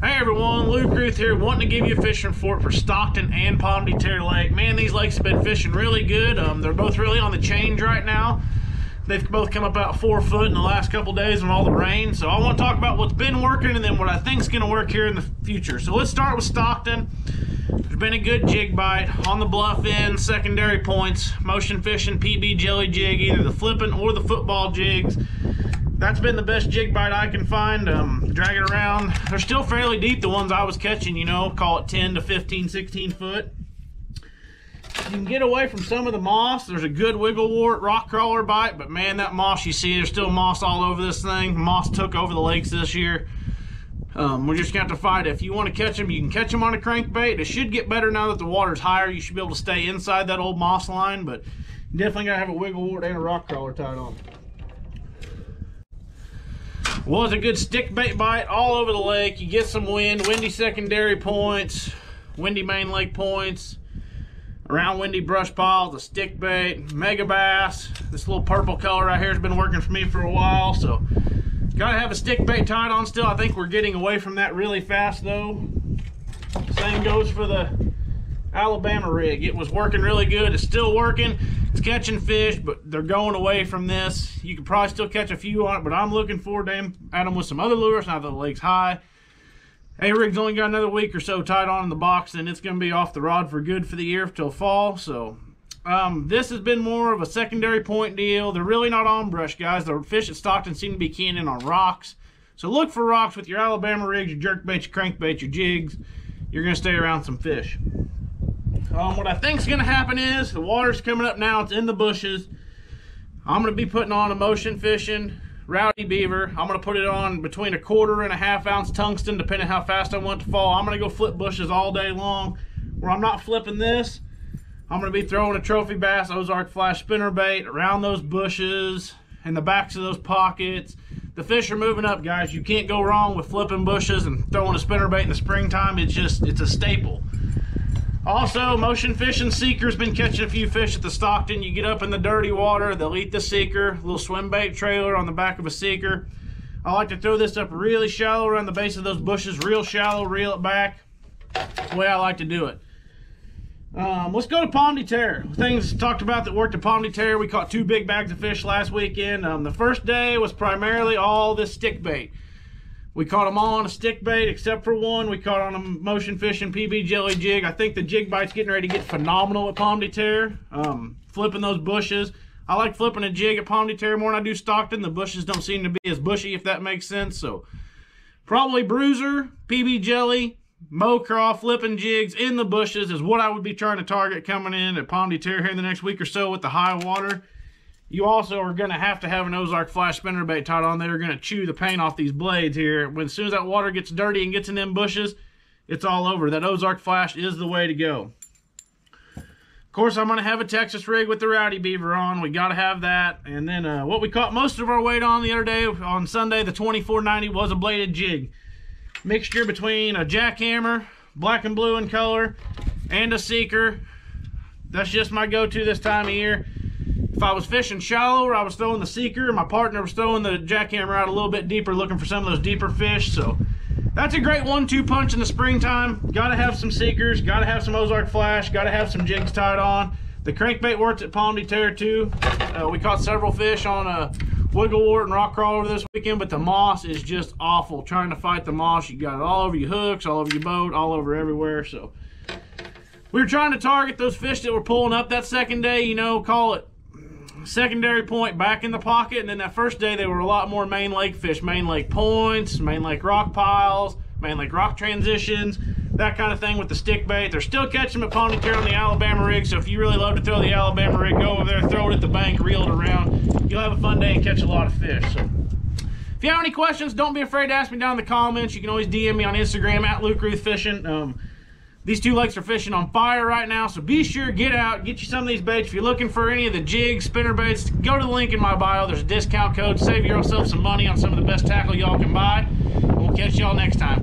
Hey everyone, Luke Ruth here, wanting to give you a fishing report for Stockton and Pondy Terror Lake. Man, these lakes have been fishing really good. They're both really on the change right now. They've both come up about 4 foot in the last couple days with all the rain. So I want to talk about what's been working and then what I think is going to work here in the future. So let's start with Stockton. There's been a good jig bite on the bluff end, secondary points, motion fishing, PB jelly jig, either the flipping or the football jigs. That's been the best jig bite I can find. Drag it around. They're still fairly deep, the ones I was catching, you know, call it 10 to 15, 16 foot. You can get away from some of the moss. There's a good wiggle wart rock crawler bite, but man, that moss, you see, there's still moss all over this thing. Moss took over the lakes this year. We're just gonna have to fight it. If you want to catch them, you can catch them on a crankbait. It should get better now that the water's higher. You should be able to stay inside that old moss line, but you definitely gotta have a wiggle wart and a rock crawler tied on. Was a good stick bait bite all over the lake. You get some wind, windy secondary points, windy main lake points, around windy brush piles, a stick bait, mega bass. This little purple color right here has been working for me for a while, so gotta have a stick bait tied on still. I think we're getting away from that really fast though. Same goes for the Alabama rig. It was working really good. It's still working. It's catching fish, but they're going away from this. You could probably still catch a few on it, but I'm looking forward to at them with some other lures now that the lake's high. A-rig's only got another week or so tied on in the box, and it's going to be off the rod for good for the year till fall. So this has been more of a secondary point deal. They're really not on brush, guys. The fish at Stockton seem to be keying in on rocks. So look for rocks with your Alabama rigs, your jerkbaits, your crankbaits, your jigs. You're going to stay around some fish. What I think is going to happen is the water's coming up now. It's in the bushes. I'm going to be putting on a motion fishing rowdy beaver. I'm going to put it on between 1/4 and 1/2 ounce tungsten, depending how fast I want it to fall. I'm going to go flip bushes all day long. Where I'm not flipping this, I'm going to be throwing a trophy bass Ozark flash spinnerbait around those bushes and the backs of those pockets. The fish are moving up, guys. You can't go wrong with flipping bushes and throwing a spinnerbait in the springtime. It's a staple. Also, motion fishing seeker's been catching a few fish at the Stockton. You get up in the dirty water, they'll eat the seeker, little swim bait trailer on the back of a seeker. I like to throw this up really shallow around the base of those bushes, real shallow, reel it back. That's the way I like to do it. Let's go to Pondy Terror. Things talked about that worked at Pondy Terror. We caught 2 big bags of fish last weekend. The first day was primarily all this stick bait. We caught them all on a stick bait except for one. We caught on a motion fishing PB jelly jig. I think the jig bite's getting ready to get phenomenal at Pomme De Terre. Flipping those bushes. I like flipping a jig at Pomme De Terre more than I do Stockton. The bushes don't seem to be as bushy, if that makes sense. So probably bruiser, PB jelly, mow craw, flipping jigs in the bushes is what I would be trying to target coming in at Pomme De Terre here in the next week or so with the high water. You also are going to have an Ozark flash spinnerbait tied on. They're going to chew the paint off these blades here. As soon as that water gets dirty and gets in them bushes, it's all over. That Ozark flash is the way to go. Of course, I'm going to have a Texas rig with the rowdy beaver on. We got to have that. And then what we caught most of our weight on the other day, on Sunday, the 2490, was a bladed jig. Mixture between a jackhammer, black and blue in color, and a seeker. That's just my go-to this time of year. If I was fishing shallower, I was throwing the seeker. My partner was throwing the jackhammer out a little bit deeper, looking for some of those deeper fish. So that's a great 1-2 punch in the springtime. Got to have some seekers, got to have some Ozark flash, got to have some jigs tied on. The crankbait works at Pomme De Terre too. We caught several fish on a wiggle wart and rock crawler this weekend, but the moss is just awful. Trying to fight the moss, you got it all over your hooks, all over your boat, all over everywhere. So we were trying to target those fish that were pulling up that second day, you know, call it secondary point back in the pocket. And then that first day they were a lot more main lake fish, main lake points, main lake rock piles, main lake rock transitions, that kind of thing with the stick bait. They're still catching them at Pondy Terror on the Alabama rig, so if you really love to throw the Alabama rig, go over there, throw it at the bank, reel it around. You'll have a fun day and catch a lot of fish. So if you have any questions, don't be afraid to ask me down in the comments. You can always DM me on Instagram at Luke Ruth Fishing. These 2 lakes are fishing on fire right now, so be sure, get out, get you some of these baits. If you're looking for any of the jigs, spinner baits, go to the link in my bio. There's a discount code. Save yourself some money on some of the best tackle y'all can buy. And we'll catch y'all next time.